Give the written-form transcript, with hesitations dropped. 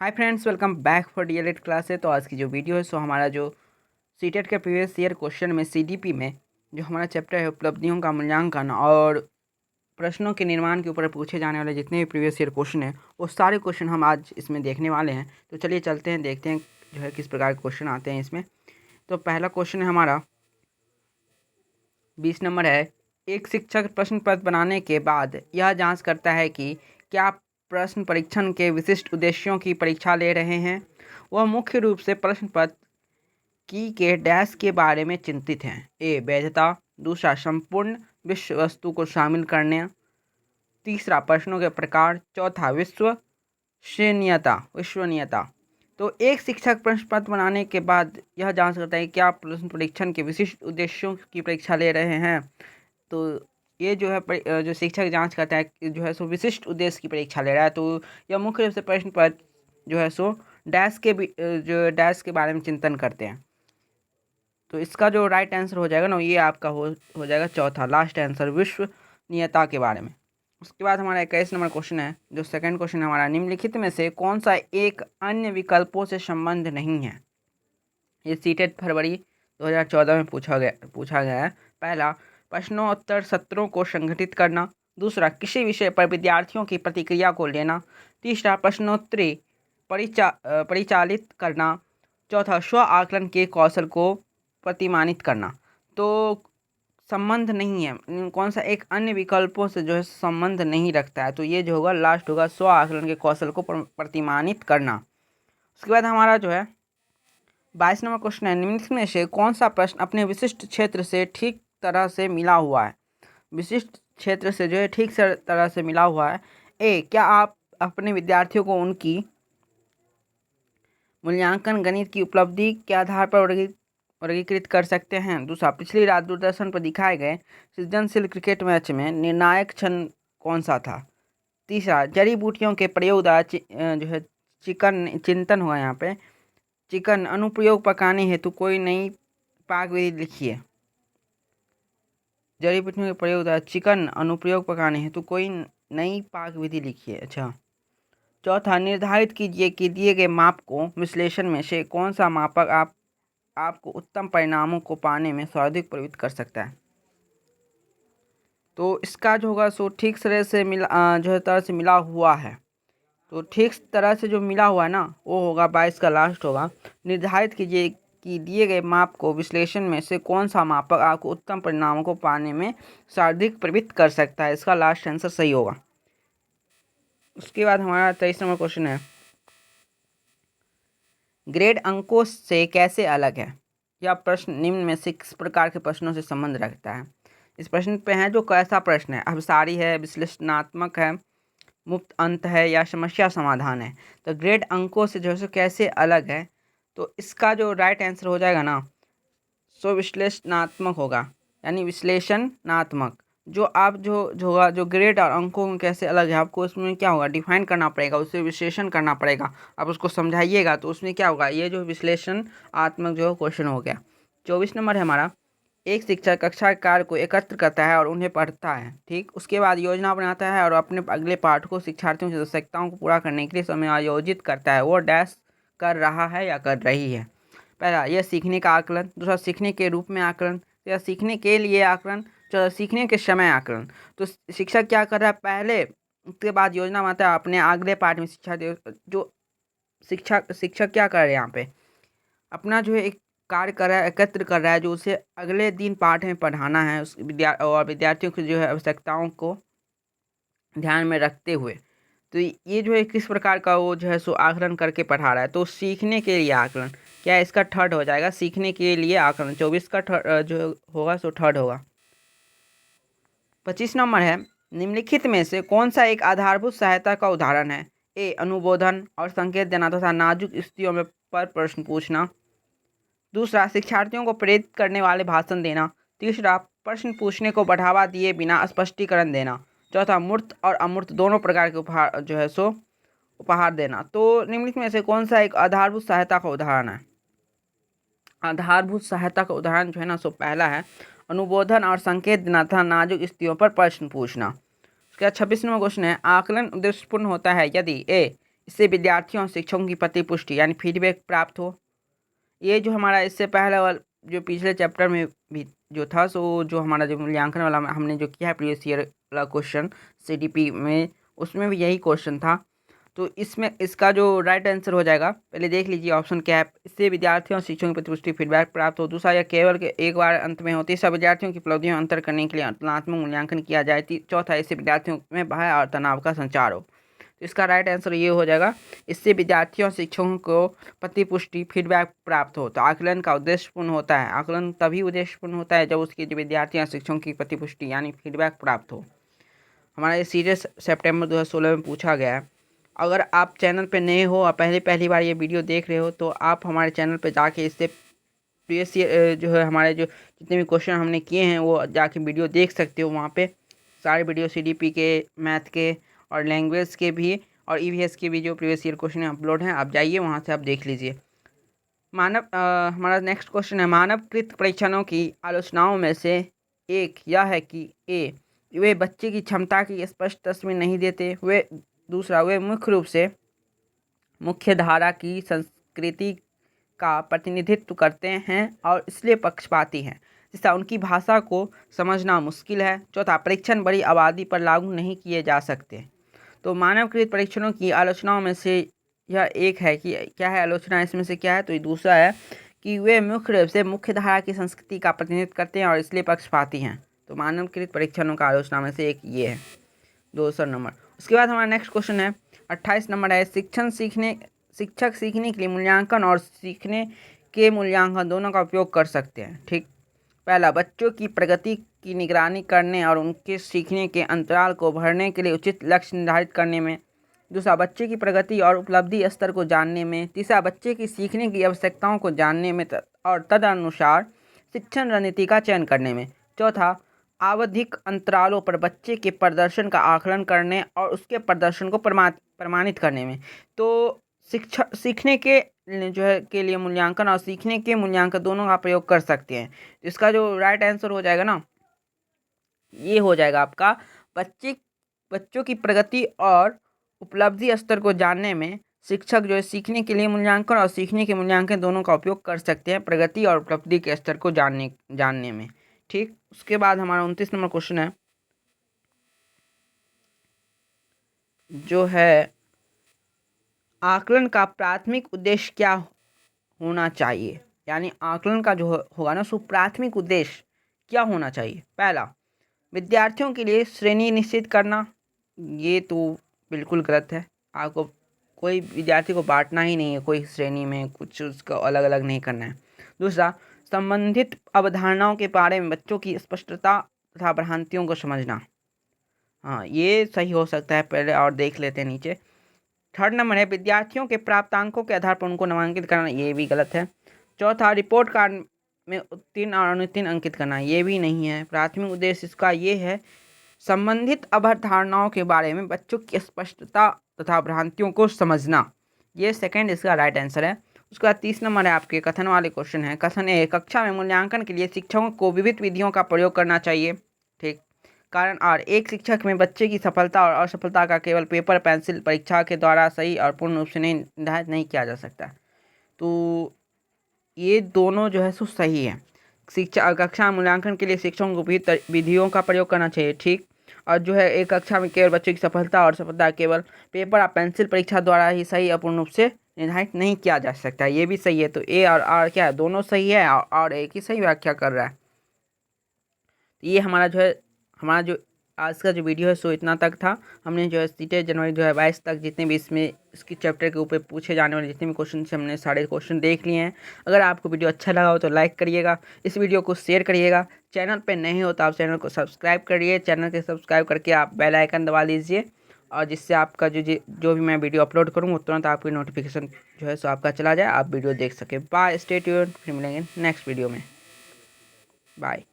Hi friends, welcome back for DElEd class है। तो आज की जो वीडियो है सो हमारा जो सीटेट के प्रीवियस ईयर क्वेश्चन में सीडीपी में जो हमारा चैप्टर है उपलब्धियों का मूल्यांकन और प्रश्नों के निर्माण के ऊपर पूछे जाने वाले जितने भी प्रीवियस ईयर क्वेश्चन हैं वो सारे क्वेश्चन हम आज इसमें देखने वाले हैं। तो चलिए चलते हैं, देखते हैं जो है किस प्रकार के क्वेश्चन आते हैं इसमें। तो पहला क्वेश्चन है हमारा 20 नंबर है। एक शिक्षक प्रश्न पत्र बनाने के बाद यह जांच करता है कि क्या प्रश्न परीक्षण के विशिष्ट उद्देश्यों की परीक्षा ले रहे हैं। वह मुख्य रूप से प्रश्न पत्र की के डैश के बारे में चिंतित हैं। ए वैधता, दूसरा संपूर्ण विश्व वस्तु को शामिल करने, तीसरा प्रश्नों के प्रकार, चौथा विश्वसनीयता। तो एक शिक्षक प्रश्न पत्र बनाने के बाद यह जांच करता है कि क्या प्रश्न परीक्षण के विशिष्ट उद्देश्यों की परीक्षा ले रहे हैं। तो ये जो है जो शिक्षक जांच करता है कि जो है सो विशिष्ट उद्देश्य की परीक्षा ले रहा है। तो यह मुख्य रूप से प्रश्न पत्र जो है सो डैश के बारे में चिंतन करते हैं। तो इसका जो राइट आंसर हो जाएगा ना, ये आपका हो जाएगा चौथा, लास्ट आंसर, विश्वसनीयता के बारे में। उसके बाद हमारा 21 नंबर क्वेश्चन है। जो सेकंड क्वेश्चन है हमारा, निम्नलिखित में से कौन सा एक अन्य विकल्पों से संबंध नहीं है। ये सीटेट फरवरी 2014 में पूछा गया है। पहला, प्रश्नोत्तर सत्रों को संगठित करना। दूसरा, किसी विषय पर विद्यार्थियों की प्रतिक्रिया को लेना। तीसरा, प्रश्नोत्तरी परिचालित करना। चौथा, स्व आकलन के कौशल को प्रतिमानित करना। तो संबंध नहीं है, कौन सा एक अन्य विकल्पों से जो है संबंध नहीं रखता है। तो ये जो होगा लास्ट होगा, स्व आकलन के कौशल को प्रतिमानित करना। उसके बाद हमारा जो है 22 नंबर क्वेश्चन है, निम्नलिखित में से कौन सा प्रश्न अपने विशिष्ट क्षेत्र से ठीक तरह से मिला हुआ है। विशिष्ट क्षेत्र से जो है ठीक तरह से मिला हुआ है। ए, क्या आप अपने विद्यार्थियों को उनकी मूल्यांकन गणित की उपलब्धि के आधार पर वर्गीकृत कर सकते हैं। दूसरा, पिछली रात दूरदर्शन पर दिखाए गए सृजनशील क्रिकेट मैच में निर्णायक क्षण कौन सा था। तीसरा, जड़ी बूटियों के प्रयोग द्वारा जो है चिंतन हुआ यहाँ पे। चिकन अनुप्रयोग पकाने हेतु कोई नई पाक विधि लिखिए। जड़ी बूटियों के प्रयोग द्वारा चिकन अनुप्रयोग पकाने हेतु कोई नई पाक विधि लिखिए। अच्छा। चौथा, निर्धारित कीजिए कि दिए गए माप को विश्लेषण में से कौन सा मापक आपको उत्तम परिणामों को पाने में सर्वाधिक प्रभावित कर सकता है। तो इसका जो होगा सो ठीक तरह से मिला हुआ है। तो ठीक तरह से जो मिला हुआ है ना, वो होगा 22 का लास्ट होगा। निर्धारित कीजिए कि दिए गए माप को विश्लेषण में से कौन सा मापक आपको उत्तम परिणामों को पाने में सर्वाधिक प्रभावित कर सकता है। इसका लास्ट आंसर सही होगा। उसके बाद हमारा 23 नंबर क्वेश्चन है, ग्रेड अंकों से कैसे अलग है। यह प्रश्न निम्न में से किस प्रकार के प्रश्नों से संबंध रखता है। इस प्रश्न पे है जो कैसा प्रश्न है, अभिसारी है, विश्लेषणात्मक है, मुफ्त अंत है या समस्या समाधान है। तो ग्रेड अंकों से जो है कैसे अलग है, तो इसका जो राइट आंसर हो जाएगा ना, सो विश्लेषणात्मक होगा, यानी विश्लेषणात्मक। जो आप जो होगा जो ग्रेड और अंकों में कैसे अलग है, आपको उसमें क्या होगा, डिफाइन करना पड़ेगा, उससे विश्लेषण करना पड़ेगा। आप उसको समझाइएगा तो उसमें क्या होगा, ये जो विश्लेषणात्मक जो क्वेश्चन हो गया। 24 नंबर है हमारा, एक शिक्षक कक्षा के कार्य को एकत्र करता है और उन्हें पढ़ता है, ठीक। उसके बाद योजना बनाता है और अपने अगले पाठ को शिक्षार्थियों की आवश्यकताओं को पूरा करने के लिए समय आयोजित करता है। वो डैश कर रहा है या कर रही है। पहला, यह सीखने का आकलन। दूसरा, सीखने के रूप में आकलन। या सीखने के लिए आकलन। चौथा, सीखने के समय आकलन। तो शिक्षक क्या कर रहा है, पहले उसके बाद योजना बनाता है, अपने अगले पाठ में शिक्षक क्या कर रहे हैं यहाँ पे, अपना जो है एक कार्य कर रहा है, एकत्र कर रहा है, जो उसे अगले दिन पाठ में पढ़ाना है उस विद्यार्थियों की जो है आवश्यकताओं को ध्यान में रखते हुए। तो ये जो है किस प्रकार का वो जो है सो आकलन करके पढ़ा रहा है। तो सीखने के लिए आकलन, क्या इसका थर्ड हो जाएगा, सीखने के लिए आकलन। 24 का जो होगा सो थर्ड होगा। 25 नंबर है, निम्नलिखित में से कौन सा एक आधारभूत सहायता का उदाहरण है। ए, अनुबोधन और संकेत देना तथा नाजुक स्थितियों में पर प्रश्न पूछना। दूसरा, शिक्षार्थियों को प्रेरित करने वाले भाषण देना। तीसरा, प्रश्न पूछने को बढ़ावा दिए बिना स्पष्टीकरण देना। चौथा, मूर्त और अमूर्त दोनों प्रकार के उपहार देना। तो निम्नलिखित में से कौन सा एक आधारभूत सहायता का उदाहरण है। आधारभूत सहायता का उदाहरण जो है ना, सो पहला है अनुबोधन और संकेत देना तथा नाजुक स्थितियों पर प्रश्न पूछना। उसके बाद 26 नंबर क्वेश्चन है, आकलन उद्देश्यपूर्ण होता है यदि ए, इससे विद्यार्थियों और शिक्षकों की प्रतिपुष्टि यानी फीडबैक प्राप्त हो। ये जो हमारा इससे पहला वाला जो पिछले चैप्टर में भी जो था, सो जो हमारा जो मूल्यांकन वाला हमने जो किया है प्रीवियस ईयर वाला क्वेश्चन CDP में, उसमें भी यही क्वेश्चन था। तो इसमें इसका जो राइट आंसर हो जाएगा, पहले देख लीजिए ऑप्शन क्या है। इससे विद्यार्थियों और शिक्षकों की प्रतिपुष्टि फीडबैक प्राप्त हो। दूसरा, यह केवल के एक बार अंत में हो। तीसरा, विद्यार्थियों की उपलब्धियों में अंतर करने के लिए तुलनात्मक मूल्यांकन किया जाए। चौथा, इससे विद्यार्थियों में भय और तनाव का संचार हो। तो इसका राइट आंसर ये हो जाएगा, इससे विद्यार्थियों और शिक्षकों को प्रतिपुष्टि फीडबैक प्राप्त हो। तो आकलन का उद्देश्यपूर्ण होता है, आकलन तभी उद्देश्यपूर्ण होता है जब उसके विद्यार्थियों और शिक्षकों की प्रतिपुष्टि यानी फीडबैक प्राप्त हो। हमारा ये सीरीज सितंबर 2016 में पूछा गया है। अगर आप चैनल पे नए हो और पहली बार ये वीडियो देख रहे हो, तो आप हमारे चैनल पे जाके इससे प्रीवियस जो है हमारे जो जितने भी क्वेश्चन हमने किए हैं वो जाके वीडियो देख सकते हो। वहाँ पे सारे वीडियो CDP के, मैथ के और लैंग्वेज के भी और EVS के भी जो प्रीवियस ईयर क्वेश्चन अपलोड हैं, आप जाइए वहाँ से आप देख लीजिए। हमारा नेक्स्ट क्वेश्चन है, मानवकृत परीक्षणों की आलोचनाओं में से एक यह है कि ए, वे बच्चे की क्षमता की स्पष्ट तस्वीर नहीं देते। दूसरा, वे मुख्य रूप से मुख्य धारा की संस्कृति का प्रतिनिधित्व करते हैं और इसलिए पक्षपाती हैं। तीसरा, उनकी भाषा को समझना मुश्किल है। चौथा, परीक्षण बड़ी आबादी पर लागू नहीं किए जा सकते। तो मानवकृत परीक्षणों की आलोचनाओं में से यह एक है कि क्या है आलोचना, इसमें से क्या है, तो ये दूसरा है कि वे मुख्य रूप से मुख्य धारा की संस्कृति का प्रतिनिधित्व करते हैं और इसलिए पक्षपाती हैं। तो मानवकृत परीक्षणों का आलोचना में से एक ये है, 200 नंबर। उसके बाद हमारा नेक्स्ट क्वेश्चन है 28 नंबर है, शिक्षक सीखने के लिए मूल्यांकन और सीखने के मूल्यांकन दोनों का उपयोग कर सकते हैं। ठीक, पहला, बच्चों की प्रगति की निगरानी करने और उनके सीखने के अंतराल को भरने के लिए उचित लक्ष्य निर्धारित करने में। दूसरा, बच्चे की प्रगति और उपलब्धि स्तर को जानने में। तीसरा, बच्चे की सीखने की आवश्यकताओं को जानने में और तदनुसार शिक्षण रणनीति का चयन करने में। चौथा, आवधिक अंतरालों पर बच्चे के प्रदर्शन का आकलन करने और उसके प्रदर्शन को प्रमाणित करने में। तो सीखने के जो है के लिए मूल्यांकन और सीखने के मूल्यांकन दोनों का प्रयोग कर सकते हैं। इसका जो राइट आंसर हो जाएगा ना, ये हो जाएगा आपका, बच्चों की प्रगति और उपलब्धि स्तर को जानने में शिक्षक जो है सीखने के लिए मूल्यांकन और सीखने के मूल्यांकन दोनों का उपयोग कर सकते हैं प्रगति और उपलब्धि के स्तर को जानने में। ठीक, उसके बाद हमारा 29 नंबर क्वेश्चन है जो है, आकलन का प्राथमिक उद्देश्य क्या होना चाहिए। यानी आकलन का जो होगा ना, सो प्राथमिक उद्देश्य क्या होना चाहिए। पहला, विद्यार्थियों के लिए श्रेणी निश्चित करना, ये तो बिल्कुल गलत है। आपको कोई विद्यार्थी को बांटना ही नहीं है कोई श्रेणी में, कुछ उसका अलग अलग नहीं करना है। दूसरा, संबंधित अवधारणाओं के बारे में बच्चों की स्पष्टता तथा भ्रांतियों को समझना, हाँ ये सही हो सकता है। पहले और देख लेते हैं नीचे। थर्ड नंबर है, विद्यार्थियों के प्राप्तांकों के आधार पर उनको नामांकित करना, ये भी गलत है। चौथा, रिपोर्ट कार्ड में उत्तीर्ण और अनुत्तीर्ण अंकित करना, ये भी नहीं है। प्राथमिक उद्देश्य इसका ये है, संबंधित अवधारणाओं के बारे में बच्चों की स्पष्टता तथा भ्रांतियों को समझना, ये सेकंड इसका राइट आंसर है। उसके बाद 30 नंबर है आपके कथन वाले क्वेश्चन है। कथन ए, कक्षा में मूल्यांकन के लिए शिक्षकों को विविध विधियों का प्रयोग करना चाहिए। ठीक, कारण और एक शिक्षक में बच्चे की सफलता और असफलता का केवल पेपर पेंसिल परीक्षा के द्वारा सही और पूर्ण रूप से निर्धारित नहीं किया जा सकता। तो ये दोनों जो है सो सही है। कक्षा मूल्यांकन के लिए शिक्षकों को विभिन्न विधियों का प्रयोग करना चाहिए। ठीक, और जो है एक कक्षा में केवल बच्चों की सफलता और असफलता केवल पेपर और पेंसिल परीक्षा द्वारा ही सही और पूर्ण रूप से निर्धारित नहीं किया जा सकता, ये भी सही है। तो ए और आर क्या है, दोनों सही है और एक ही सही व्याख्या कर रहा है। तो ये हमारा जो आज का जो वीडियो है सो इतना तक था। हमने जो है 30 जनवरी 2022 तक जितने भी इसके चैप्टर के ऊपर पूछे जाने वाले जितने भी क्वेश्चन थे, हमने सारे क्वेश्चन देख लिए हैं। अगर आपको वीडियो अच्छा लगा हो तो लाइक करिएगा, इस वीडियो को शेयर करिएगा। चैनल पे नहीं हो तो आप चैनल को सब्सक्राइब करिए। चैनल के सब्सक्राइब करके आप बेल आइकन दबा लीजिए, और जिससे आपका जो भी मैं वीडियो अपलोड करूँ तुरंत आपकी नोटिफिकेशन जो है सो आपका चला जाए, आप वीडियो देख सके। बाय, स्टे ट्यून्ड, फिर मिलेंगे नेक्स्ट वीडियो में। बाय।